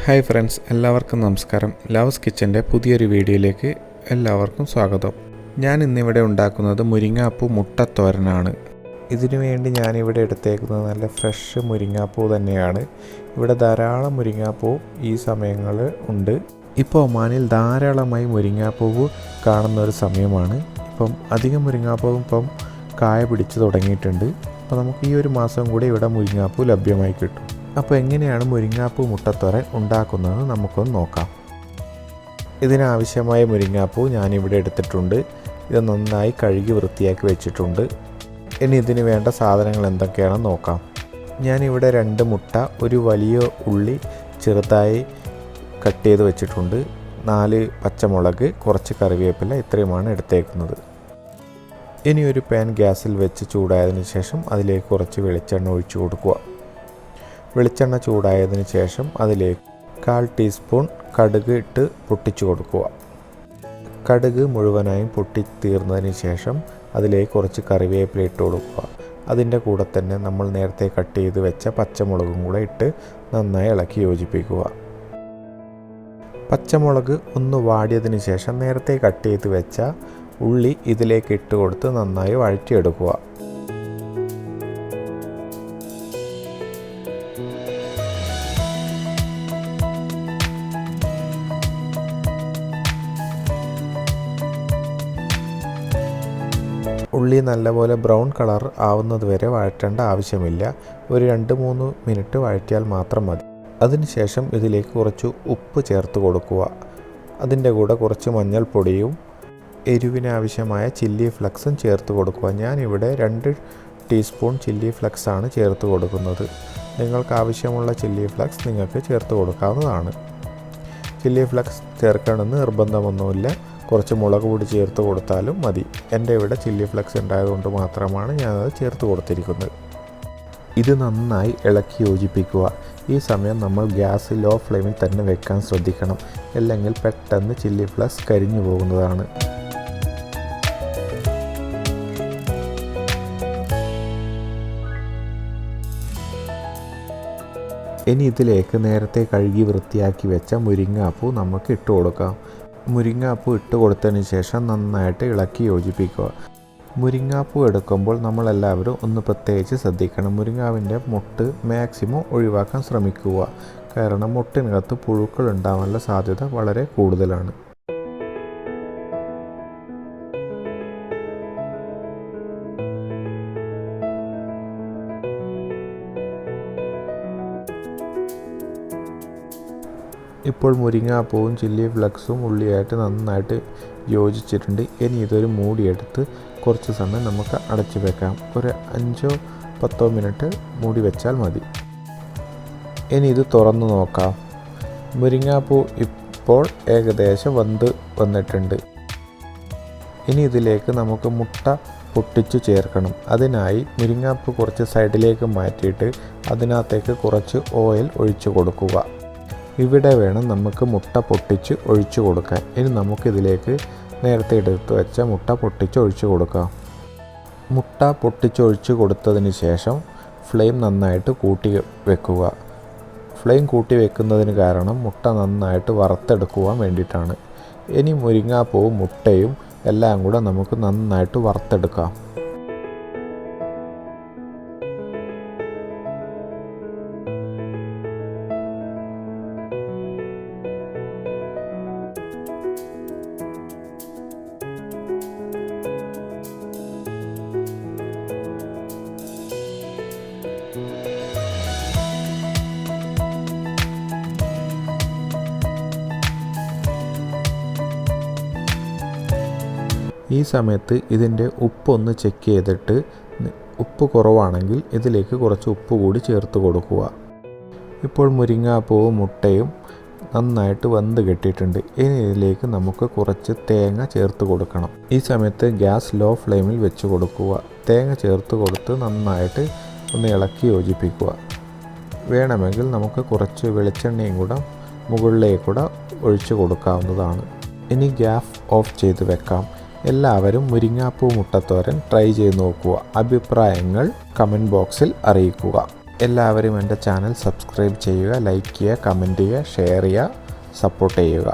Hi friends, എല്ലാവർക്കും നമസ്കാരം. ലാവസ് കിച്ചൻ്റെ പുതിയൊരു വീഡിയോയിലേക്ക് എല്ലാവർക്കും സ്വാഗതം. ഞാൻ ഇന്നിവിടെ ഉണ്ടാക്കുന്നത് മുരിങ്ങാപ്പൂ മുട്ടത്തോരനാണ്. ഇതിനു വേണ്ടി ഞാനിവിടെ എടുത്തേക്കുന്നത് നല്ല ഫ്രഷ് മുരിങ്ങാപ്പൂ തന്നെയാണ്. ഇവിടെ ധാരാളം മുരിങ്ങാപ്പൂ ഈ സമയങ്ങളിൽ ഉണ്ട്. ഇപ്പോൾ ഒമാനിൽ ധാരാളമായി മുരിങ്ങാപ്പൂവ് കാണുന്ന ഒരു സമയമാണ്. ഇപ്പം അധികം മുരിങ്ങാപ്പൂവും ഇപ്പം കായ പിടിച്ച് തുടങ്ങിയിട്ടുണ്ട്. അപ്പോൾ നമുക്ക് ഈ ഒരു മാസം കൂടി ഇവിടെ മുരിങ്ങാപ്പൂ ലഭ്യമായി കിട്ടും. അപ്പോൾ എങ്ങനെയാണ് മുരിങ്ങാപ്പൂ മുട്ടത്തോരൻ ഉണ്ടാക്കുന്നത് നമുക്കൊന്ന് നോക്കാം. ഇതിനാവശ്യമായ മുരിങ്ങാപ്പൂ ഞാനിവിടെ എടുത്തിട്ടുണ്ട്. ഇത് നന്നായി കഴുകി വൃത്തിയാക്കി വെച്ചിട്ടുണ്ട്. ഇനി ഇതിന് വേണ്ട സാധനങ്ങൾ എന്തൊക്കെയാണെന്ന് നോക്കാം. ഞാനിവിടെ 2 മുട്ട, ഒരു വലിയ ഉള്ളി ചെറുതായി കട്ട് ചെയ്ത് വെച്ചിട്ടുണ്ട്, 4 പച്ചമുളക്, കുറച്ച് കറിവേപ്പില, ഇത്രയുമാണ് എടുത്തേക്കുന്നത്. ഇനി ഒരു പാൻ ഗ്യാസിൽ വെച്ച് ചൂടായതിനു ശേഷം അതിലേക്ക് കുറച്ച് വെളിച്ചെണ്ണ ഒഴിച്ചു കൊടുക്കുക. വെളിച്ചെണ്ണ ചൂടായതിന് ശേഷം അതിലേക്ക് 1/4 ടീസ്പൂൺ കടുക് ഇട്ട് പൊട്ടിച്ചു കൊടുക്കുക. കടുക് മുഴുവനായും പൊട്ടിത്തീർന്നതിന് ശേഷം അതിലേക്ക് കുറച്ച് കറിവേപ്പില ഇട്ട് കൊടുക്കുക. അതിൻ്റെ കൂടെ തന്നെ നമ്മൾ നേരത്തെ കട്ട് ചെയ്ത് വെച്ച പച്ചമുളകും കൂടെ ഇട്ട് നന്നായി ഇളക്കി യോജിപ്പിക്കുക. പച്ചമുളക് ഒന്ന് വാടിയതിന് ശേഷം നേരത്തെ കട്ട് ചെയ്ത് വെച്ച ഉള്ളി ഇതിലേക്ക് ഇട്ട് കൊടുത്ത് നന്നായി വഴറ്റിയെടുക്കുക. ഉള്ളി നല്ലപോലെ ബ്രൗൺ കളർ ആവുന്നത് വരെ വഴറ്റേണ്ട ആവശ്യമില്ല. ഒരു 2-3 മിനിറ്റ് വഴറ്റിയാൽ മാത്രം മതി. അതിനുശേഷം ഇതിലേക്ക് കുറച്ച് ഉപ്പ് ചേർത്ത് കൊടുക്കുക. അതിൻ്റെ കൂടെ കുറച്ച് മഞ്ഞൾപ്പൊടിയും എരിവിനാവശ്യമായ ചില്ലി ഫ്ലക്സും ചേർത്ത് കൊടുക്കുക. ഞാനിവിടെ 2 ടീസ്പൂൺ ചില്ലി ഫ്ലക്സാണ് ചേർത്ത് കൊടുക്കുന്നത്. നിങ്ങൾക്ക് ആവശ്യമുള്ള ചില്ലി ഫ്ലക്സ് നിങ്ങൾക്ക് ചേർത്ത് കൊടുക്കാവുന്നതാണ്. ചില്ലി ഫ്ലക്സ് ചേർക്കണമെന്ന് നിർബന്ധമൊന്നുമില്ല. കുറച്ച് മുളക് പൊടി ചേർത്ത് കൊടുത്താലും മതി. എൻ്റെ ഇവിടെ ചില്ലി ഫ്ലക്സ് ഉണ്ടായതുകൊണ്ട് മാത്രമാണ് ഞാനത് ചേർത്ത് കൊടുത്തിരിക്കുന്നത്. ഇത് നന്നായി ഇളക്കി യോജിപ്പിക്കുക. ഈ സമയം നമ്മൾ ഗ്യാസ് ലോ ഫ്ലെയിമിൽ തന്നെ വെക്കാൻ ശ്രദ്ധിക്കണം, അല്ലെങ്കിൽ പെട്ടെന്ന് ചില്ലി ഫ്ലക്സ് കരിഞ്ഞു പോകുന്നതാണ്. ഇനി ഇതിലേക്ക് നേരത്തെ കഴുകി വൃത്തിയാക്കി വെച്ച മുരിങ്ങാപ്പൂ നമുക്ക് ഇട്ട് കൊടുക്കാം. മുരിങ്ങാപ്പൂ ഇട്ട് കൊടുത്തതിന് ശേഷം നന്നായിട്ട് ഇളക്കി യോജിപ്പിക്കുക. മുരിങ്ങാപ്പൂ എടുക്കുമ്പോൾ നമ്മളെല്ലാവരും ഒന്ന് പ്രത്യേകിച്ച് ശ്രദ്ധിക്കണം. മുരിങ്ങാവിൻ്റെ മുട്ട് മാക്സിമം ഒഴിവാക്കാൻ ശ്രമിക്കുക. കാരണം മുട്ടിനകത്ത് പുഴുക്കൾ ഉണ്ടാവാനുള്ള സാധ്യത വളരെ കൂടുതലാണ്. ഇപ്പോൾ മുരിങ്ങാപ്പൂവും ചില്ലി ഫ്ലക്സും ഉള്ളിയായിട്ട് നന്നായിട്ട് യോജിച്ചിട്ടുണ്ട്. ഇനി ഇതൊരു മൂടിയെടുത്ത് കുറച്ച് സമയം നമുക്ക് അടച്ചു വെക്കാം. ഒരു 5-10 മിനിറ്റ് മൂടി വെച്ചാൽ മതി. ഇനി ഇത് തുറന്നു നോക്കാം. മുരിങ്ങാപ്പൂ ഇപ്പോൾ ഏകദേശം വന്നിട്ടുണ്ട്. ഇനി ഇതിലേക്ക് നമുക്ക് മുട്ട പൊട്ടിച്ചു ചേർക്കണം. അതിനായി മുരിങ്ങാപ്പൂ കുറച്ച് സൈഡിലേക്ക് മാറ്റിയിട്ട് അതിനകത്തേക്ക് കുറച്ച് ഓയിൽ ഒഴിച്ചു കൊടുക്കുക. ഇവിടെ വേണം നമുക്ക് മുട്ട പൊട്ടിച്ച് ഒഴിച്ചു കൊടുക്കാൻ. ഇനി നമുക്കിതിലേക്ക് നേരത്തെ എടുത്ത് വെച്ച മുട്ട പൊട്ടിച്ച് ഒഴിച്ചു കൊടുക്കാം. മുട്ട പൊട്ടിച്ചൊഴിച്ച് കൊടുത്തതിന് ശേഷം ഫ്ലെയിം നന്നായിട്ട് കൂട്ടി വെക്കുക. ഫ്ലെയിം കൂട്ടി വെക്കുന്നതിന് കാരണം മുട്ട നന്നായിട്ട് വറുത്തെടുക്കുവാൻ വേണ്ടിയിട്ടാണ്. ഇനി മുരിങ്ങാപ്പൂവും മുട്ടയും എല്ലാം കൂടെ നമുക്ക് നന്നായിട്ട് വറുത്തെടുക്കാം. ഈ സമയത്ത് ഇതിൻ്റെ ഉപ്പൊന്ന് ചെക്ക് ചെയ്തിട്ട് ഉപ്പ് കുറവാണെങ്കിൽ ഇതിലേക്ക് കുറച്ച് ഉപ്പ് കൂടി ചേർത്ത് കൊടുക്കുക. ഇപ്പോൾ മുരിങ്ങാപ്പൂവും മുട്ടയും നന്നായിട്ട് വെന്ത് കിട്ടിയിട്ടുണ്ട്. ഇനി ഇതിലേക്ക് നമുക്ക് കുറച്ച് തേങ്ങ ചേർത്ത് കൊടുക്കണം. ഈ സമയത്ത് ഗ്യാസ് ലോ ഫ്ലെയിമിൽ വെച്ച് കൊടുക്കുക. തേങ്ങ ചേർത്ത് കൊടുത്ത് നന്നായിട്ട് ഒന്ന് ഇളക്കി യോജിപ്പിക്കുക. വേണമെങ്കിൽ നമുക്ക് കുറച്ച് വെളിച്ചെണ്ണയും കൂടെ മുകളിലേക്കൂടെ ഒഴിച്ച് കൊടുക്കാവുന്നതാണ്. ഇനി ഗ്യാസ് ഓഫ് ചെയ്ത് വെക്കാം. എല്ലാവരും മുരിങ്ങാപ്പൂ മുട്ടത്തോരൻ ട്രൈ ചെയ്ത് നോക്കുക. അഭിപ്രായങ്ങൾ കമൻറ്റ് ബോക്സിൽ അറിയിക്കുക. എല്ലാവരും എൻ്റെ ചാനൽ സബ്സ്ക്രൈബ് ചെയ്യുക, ലൈക്ക് ചെയ്യുക, കമൻറ്റ് ചെയ്യുക, ഷെയർ ചെയ്യുക, സപ്പോർട്ട് ചെയ്യുക.